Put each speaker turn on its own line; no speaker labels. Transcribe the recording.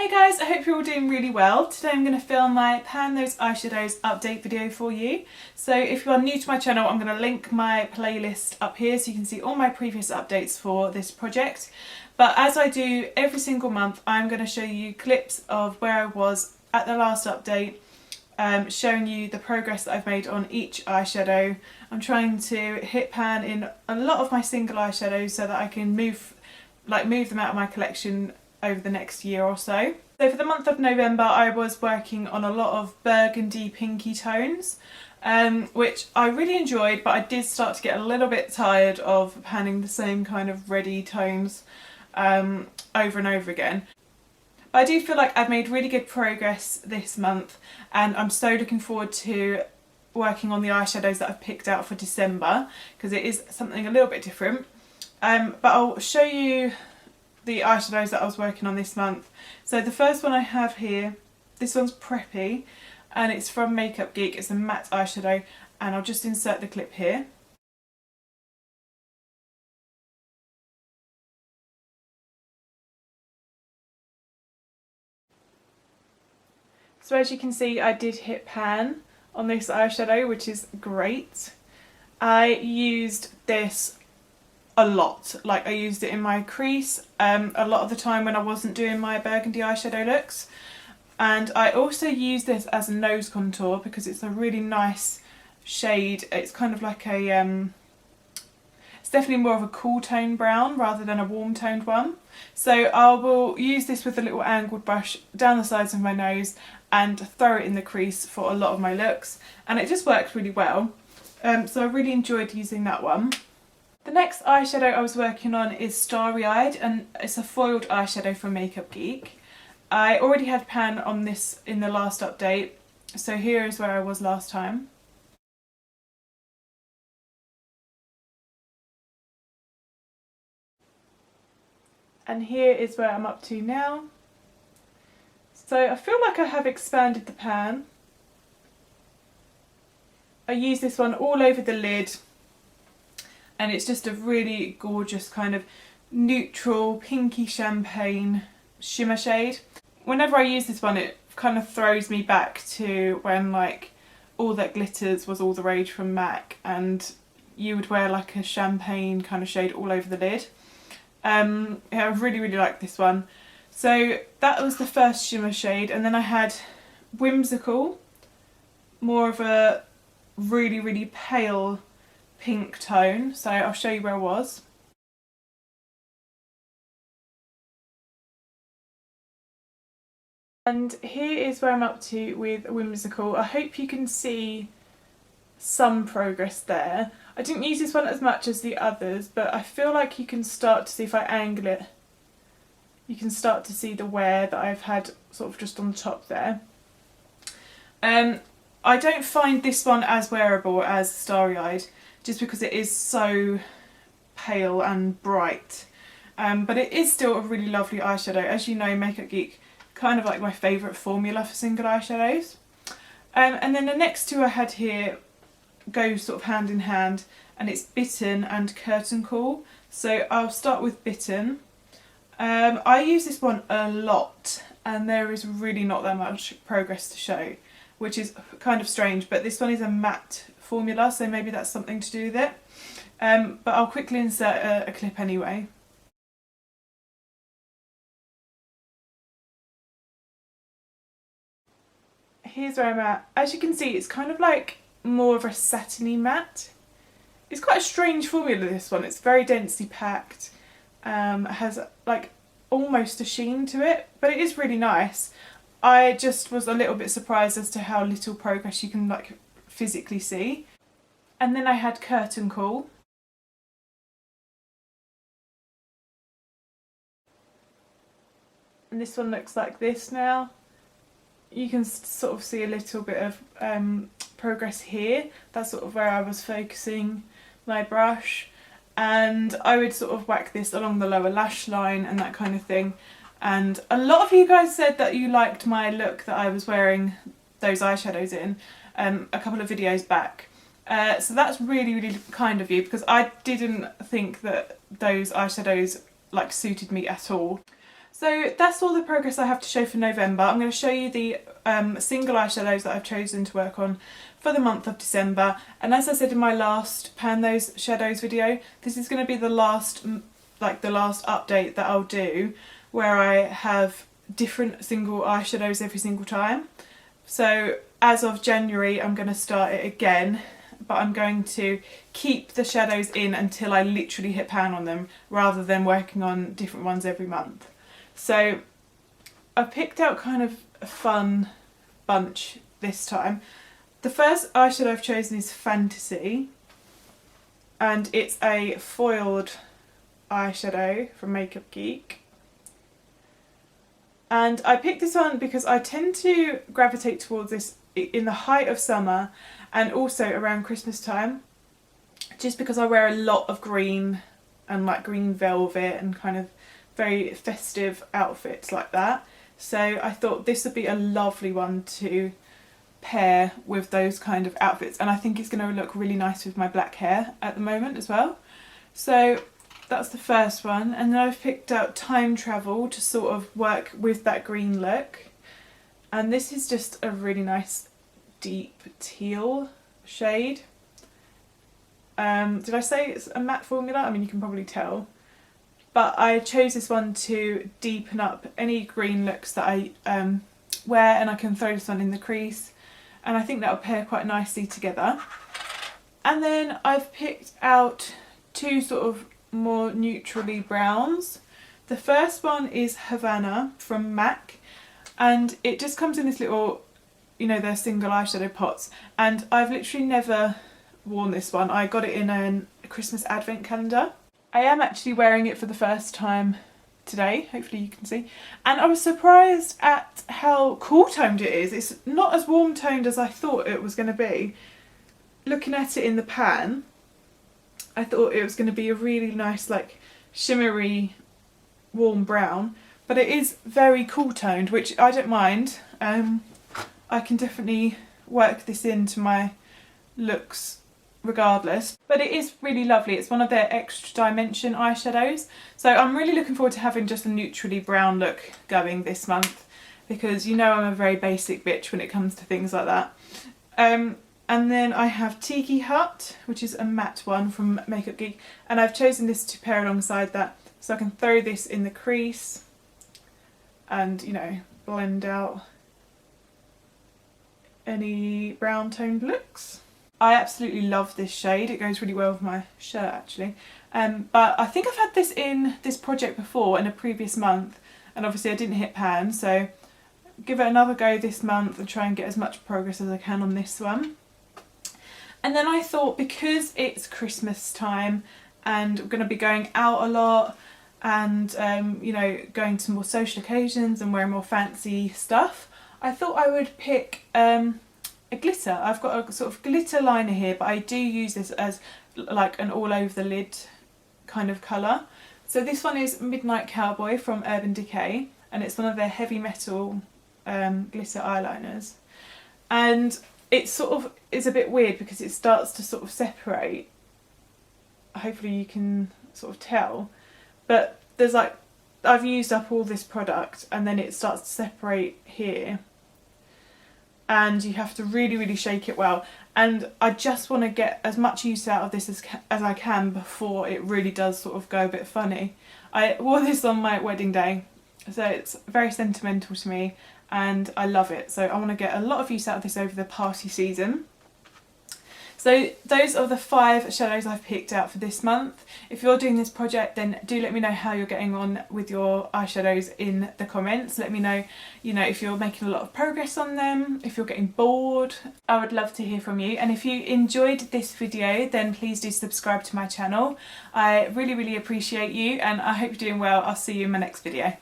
Hey guys, I hope you're all doing really well. Today I'm going to film my Pan Those Eyeshadows update video for you. So if you are new to my channel, I'm going to link my playlist up here so you can see all my previous updates for this project. But as I do every single month, I'm going to show you clips of where I was at the last update, showing you the progress that I've made on each eyeshadow. I'm trying to hit pan in a lot of my single eyeshadows so that I can move them out of my collection over the next year or so. So for the month of November I was working on a lot of burgundy pinky tones, which I really enjoyed, but I did start to get a little bit tired of panning the same kind of reddy tones over and over again. But I do feel like I've made really good progress this month, and I'm so looking forward to working on the eyeshadows that I've picked out for December, because it is something a little bit different. But I'll show you the eyeshadows that I was working on this month. So the first one I have here, this one's Preppy, and it's from Makeup Geek. It's a matte eyeshadow, and I'll just insert the clip here. So as you can see, I did hit pan on this eyeshadow, which is great. I used this a lot. Like, I used it in my crease a lot of the time when I wasn't doing my burgundy eyeshadow looks, and I also use this as a nose contour because it's a really nice shade. It's kind of like a it's definitely more of a cool tone brown rather than a warm toned one. So I will use this with a little angled brush down the sides of my nose and throw it in the crease for a lot of my looks, and it just works really well. So I really enjoyed using that one. The next eyeshadow I was working on is Starry Eyed, and it's a foiled eyeshadow from Makeup Geek. I already had pan on this in the last update, so here is where I was last time. And here is where I'm up to now. So I feel like I have expanded the pan. I use this one all over the lid, and it's just a really gorgeous kind of neutral pinky champagne shimmer shade. Whenever I use this one, it kind of throws me back to when like All That Glitters was all the rage from MAC, and you would wear like a champagne kind of shade all over the lid. Yeah, I really like this one. So that was the first shimmer shade, and then I had Whimsical, more of a really pale pink tone, so I'll show you where I was. And here is where I'm up to with Whimsical. I hope you can see some progress there. I didn't use this one as much as the others, but I feel like you can start to see, if I angle it, you can start to see the wear that I've had sort of just on the top there. I don't find this one as wearable as Starry Eyed, just because it is so pale and bright. But it is still a really lovely eyeshadow. As you know, Makeup Geek, kind of like my favourite formula for single eyeshadows. And then the next two I had here go sort of hand in hand, and it's Bitten and Curtain Call. So I'll start with Bitten. I use this one a lot, and there is really not that much progress to show, which is kind of strange, but this one is a matte formula, so maybe that's something to do with it. But I'll quickly insert a clip anyway. Here's where I'm at. As you can see, it's kind of like more of a satiny matte. It's quite a strange formula, this one. It's very densely packed. It has like almost a sheen to it, but it is really nice. I just was a little bit surprised as to how little progress you can like physically see. And then I had Curtain Call. And this one looks like this now. You can sort of see a little bit of progress here. That's sort of where I was focusing my brush. And I would sort of whack this along the lower lash line and that kind of thing. And a lot of you guys said that you liked my look that I was wearing those eyeshadows in a couple of videos back. So that's really kind of you, because I didn't think that those eyeshadows like suited me at all. So that's all the progress I have to show for November. I'm going to show you the single eyeshadows that I've chosen to work on for the month of December. And as I said in my last Pan Those Shadows video, this is going to be the last update that I'll do, where I have different single eyeshadows every single time. So as of January I'm going to start it again, but I'm going to keep the shadows in until I literally hit pan on them, rather than working on different ones every month. So I picked out kind of a fun bunch this time. The first eyeshadow I've chosen is Fantasy, and it's a foiled eyeshadow from Makeup Geek. And I picked this one because I tend to gravitate towards this in the height of summer and also around Christmas time, just because I wear a lot of green and like green velvet and kind of very festive outfits like that. So I thought this would be a lovely one to pair with those kind of outfits, and I think it's going to look really nice with my black hair at the moment as well. So that's the first one, and then I've picked out Time Travel to sort of work with that green look, and this is just a really nice deep teal shade. Did I say it's a matte formula? I mean, you can probably tell, but I chose this one to deepen up any green looks that I wear, and I can throw this one in the crease, and I think that will pair quite nicely together. And then I've picked out two sort of more neutrally browns. The first one is Havana from MAC, and it just comes in this little, you know, they're single eyeshadow pots, and I've literally never worn this one. I got it in a Christmas advent calendar. I am actually wearing it for the first time today, hopefully you can see, and I was surprised at how cool toned it is. It's not as warm toned as I thought it was going to be. Looking at it in the pan, I thought it was going to be a really nice, like, shimmery warm brown, but it is very cool toned, which I don't mind. I can definitely work this into my looks regardless, but it is really lovely. It's one of their extra dimension eyeshadows, so I'm really looking forward to having just a neutrally brown look going this month, because you know I'm a very basic bitch when it comes to things like that. And then I have Tiki Hut, which is a matte one from Makeup Geek, and I've chosen this to pair alongside that, so I can throw this in the crease and, you know, blend out any brown toned looks. I absolutely love this shade. It goes really well with my shirt actually. But I think I've had this in this project before in a previous month, and obviously I didn't hit pan, so give it another go this month and try and get as much progress as I can on this one. And then I thought, because it's Christmas time and I'm going to be going out a lot and you know, going to more social occasions and wearing more fancy stuff, I thought I would pick a glitter. I've got a sort of glitter liner here, but I do use this as like an all over the lid kind of colour. So this one is Midnight Cowboy from Urban Decay, and it's one of their heavy metal glitter eyeliners, and it sort of is a bit weird because it starts to sort of separate. Hopefully you can sort of tell, but there's like, I've used up all this product and then it starts to separate here, and you have to really shake it well, and I just want to get as much use out of this as I can before it really does sort of go a bit funny. I wore this on my wedding day, so it's very sentimental to me and I love it, so I want to get a lot of use out of this over the party season. So those are the 5 shadows I've picked out for this month. If you're doing this project, then do let me know how you're getting on with your eyeshadows in the comments. Let me know, you know, if you're making a lot of progress on them, if you're getting bored. I would love to hear from you. And if you enjoyed this video, then please do subscribe to my channel. I really appreciate you, and I hope you're doing well. I'll see you in my next video.